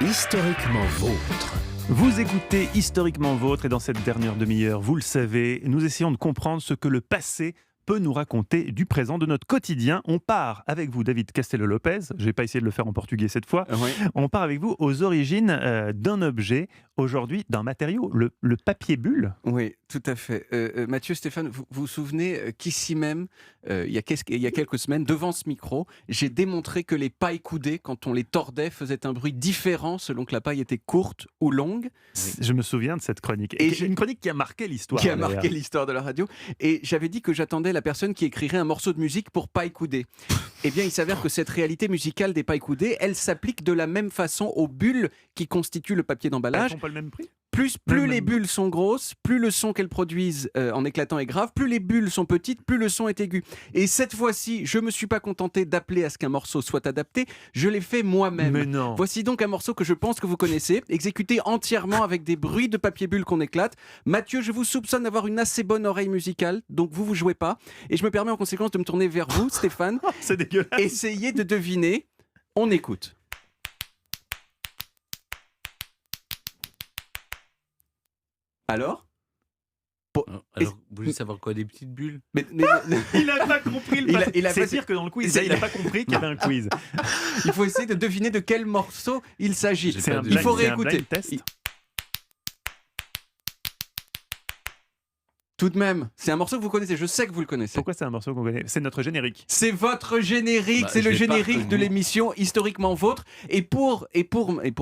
Historiquement vôtre. Vous écoutez Historiquement Vôtre et dans cette dernière demi-heure, vous le savez, nous essayons de comprendre ce que le passé peut nous raconter du présent, de notre quotidien. On part avec vous, David Castello-Lopez, je vais pas essayer de le faire en portugais cette fois, on part avec vous aux origines d'un objet, aujourd'hui d'un matériau, le papier bulle. Oui, tout à fait. Mathieu, Stéphane, vous vous souvenez qu'ici même, il y a quelques semaines, devant ce micro, j'ai démontré que les pailles coudées, quand on les tordait, faisaient un bruit différent selon que la paille était courte ou longue. Je me souviens de cette chronique. Et une chronique qui a marqué l'histoire. Qui a marqué l'histoire de la radio. Et j'avais dit que j'attendais la personne qui écrirait un morceau de musique pour paille coudée. Eh bien, il s'avère que cette réalité musicale des pailles coudées, elle s'applique de la même façon aux bulles qui constituent le papier d'emballage. Elles n'ont pas le même prix ? Plus les bulles sont grosses, plus le son qu'elles produisent en éclatant est grave, plus les bulles sont petites, plus le son est aigu. Et cette fois-ci, je ne me suis pas contenté d'appeler à ce qu'un morceau soit adapté, je l'ai fait moi-même. Mais non. Voici donc un morceau que je pense que vous connaissez, exécuté entièrement avec des bruits de papier bulle qu'on éclate. Mathieu, je vous soupçonne d'avoir une assez bonne oreille musicale, donc vous jouez pas. Et je me permets en conséquence de me tourner vers vous, Stéphane. C'est dégueulasse. Essayez de deviner. On écoute. Alors, vous voulez savoir quoi, des petites bulles? mais Il n'a pas compris le passé. C'est dire que dans le quiz, il n'a pas compris qu'il y avait un quiz. Il faut essayer de deviner de quel morceau il s'agit. Il faut réécouter. Test. Tout de même, c'est un morceau que vous connaissez, je sais que vous le connaissez. Pourquoi c'est un morceau qu'on connaît? C'est notre générique. C'est votre générique, c'est le générique de l'émission Historiquement Vôtre. Et pour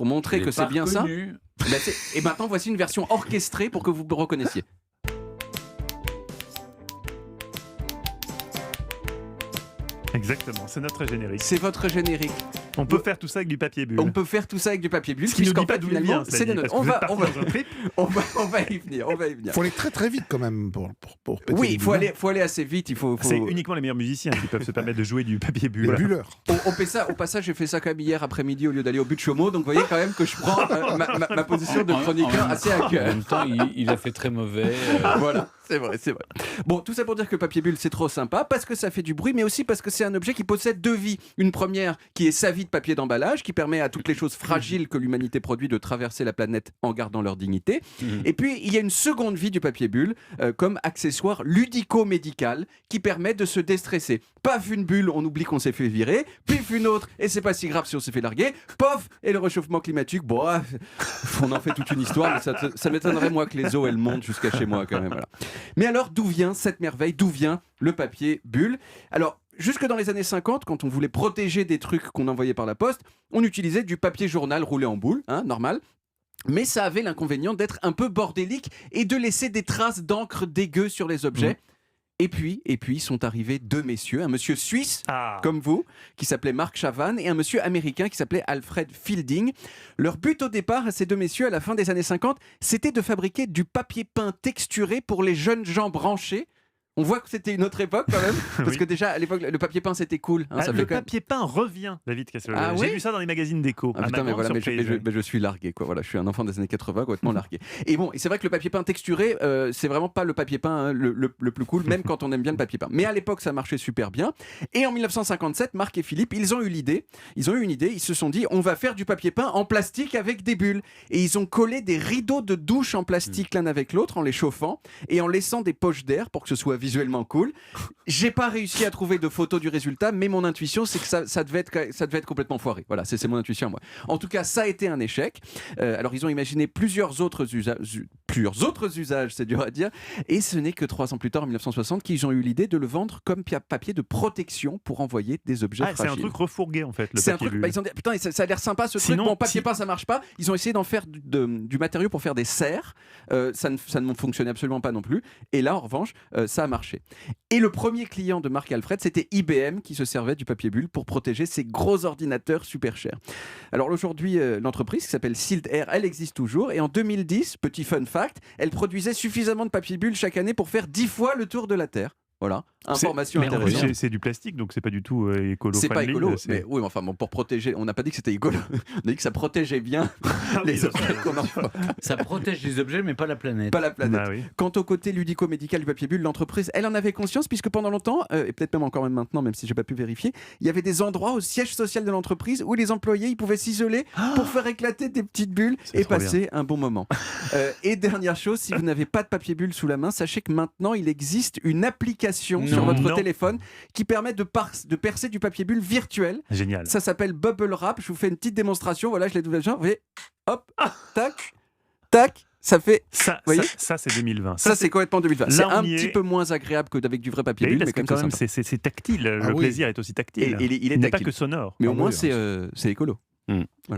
montrer que c'est bien ça, et maintenant voici une version orchestrée pour que vous reconnaissiez. Exactement, c'est notre générique. C'est votre générique. On peut faire tout ça avec du papier bulle. On peut faire tout ça avec du papier bulle. Ce qui ne dit pas fait, d'où il vient, c'est des notes. On va y venir. Il faut aller très très vite quand même pour péter. Oui, il faut aller assez vite. C'est uniquement les meilleurs musiciens qui peuvent se permettre de jouer du papier bulle. Les bulleurs. Au passage, j'ai fait ça quand même hier après-midi au lieu d'aller au but de Chaumont. Donc vous voyez quand même que je prends ma position de chroniqueur assez à cœur. En même temps, il a fait très mauvais. Voilà. C'est vrai. Bon, tout ça pour dire que le papier bulle, c'est trop sympa, parce que ça fait du bruit, mais aussi parce que c'est un objet qui possède deux vies. Une première, qui est sa vie de papier d'emballage, qui permet à toutes les choses fragiles que l'humanité produit de traverser la planète en gardant leur dignité. Et puis, il y a une seconde vie du papier bulle, comme accessoire ludico-médical, qui permet de se déstresser. Paf, une bulle, on oublie qu'on s'est fait virer. Pif, une autre, et c'est pas si grave si on s'est fait larguer. Pof, et le réchauffement climatique, bon, on en fait toute une histoire, mais ça m'étonnerait, moi, que les eaux, elles montent jusqu'à chez moi, quand même. Voilà. Mais alors, d'où vient cette merveille? D'où vient le papier bulle? Alors, jusque dans les années 50, quand on voulait protéger des trucs qu'on envoyait par la poste, on utilisait du papier journal roulé en boule, normal. Mais ça avait l'inconvénient d'être un peu bordélique et de laisser des traces d'encre dégueu sur les objets. Et puis, sont arrivés deux messieurs, un monsieur suisse, comme vous, qui s'appelait Marc Chavannes, et un monsieur américain qui s'appelait Alfred Fielding. Leur but au départ, à ces deux messieurs, à la fin des années 50, c'était de fabriquer du papier peint texturé pour les jeunes gens branchés. On voit que c'était une autre époque quand même, parce que déjà à l'époque le papier peint c'était cool. Papier peint revient, David Castello. J'ai vu ça dans les magazines déco. Je suis largué quoi. Voilà, je suis un enfant des années 80 complètement largué. Et c'est vrai que le papier peint texturé, c'est vraiment pas le papier peint le plus cool, même quand on aime bien le papier peint. Mais à l'époque ça marchait super bien. Et en 1957, Marc et Philippe, ils ont eu une idée. Ils se sont dit, on va faire du papier peint en plastique avec des bulles. Et ils ont collé des rideaux de douche en plastique l'un avec l'autre en les chauffant et en laissant des poches d'air pour que ce soit visuellement cool. J'ai pas réussi à trouver de photos du résultat, mais mon intuition c'est que ça devait être complètement foiré. Voilà, c'est mon intuition moi. En tout cas, ça a été un échec. Alors ils ont imaginé plusieurs autres usages, c'est dur à dire, et ce n'est que 3 ans plus tard, en 1960, qu'ils ont eu l'idée de le vendre comme papier de protection pour envoyer des objets fragiles. C'est un truc refourgué en fait. C'est un truc. Ils ont dit, putain, ça a l'air sympa ce truc. Bon, papier peint ça marche pas. Ils ont essayé d'en faire du matériau pour faire des serres. Ça ne fonctionnait absolument pas non plus. Et là, en revanche, ça a marché. Et le premier client de Marc et Alfred, c'était IBM qui se servait du papier bulle pour protéger ses gros ordinateurs super chers. Alors aujourd'hui, l'entreprise qui s'appelle Sealed Air, elle existe toujours. Et en 2010, petit fun fact, elle produisait suffisamment de papier bulle chaque année pour faire 10 fois le tour de la Terre. Voilà. Information Mais en plus, intéressante. c'est du plastique, donc c'est pas du tout écolo. C'est pas friendly, écolo, c'est- mais oui, mais enfin bon, pour protéger, on n'a pas dit que c'était écolo, on a dit que ça protégeait bien Ah oui, les ça, objets qu'on envoie, Ça protège les objets, mais pas la planète. pas la planète. Ah oui. Quant au côté ludico-médical du papier bulle, l'entreprise, elle en avait conscience, puisque pendant longtemps, et peut-être même encore même maintenant, même si j'ai pas pu vérifier, il y avait des endroits au siège social de l'entreprise où les employés ils pouvaient s'isoler pour faire éclater des petites bulles C'est et trop passer un bon moment. Et dernière chose, si vous n'avez pas de papier bulle sous la main, sachez que maintenant il existe une application sur votre Non. téléphone qui permet de percer du papier bulle virtuel. Génial. Ça s'appelle Bubble Wrap. Je vous fais une petite démonstration. Voilà, je l'ai ouvert. Vous voyez, hop, tac, tac. Ça fait. Ça, voyez c'est 2020. Ça, c'est complètement 2020. Là, C'est on un y petit est. peu moins agréable qu'avec du vrai papier Mais bulle, parce mais que quand quand même, même, c'est tactile. Ah Le oui. plaisir est aussi tactile. Et il est n'est pas tactile. que sonore. Mais au Ah moins, oui, c'est écolo. Hmm. Voilà.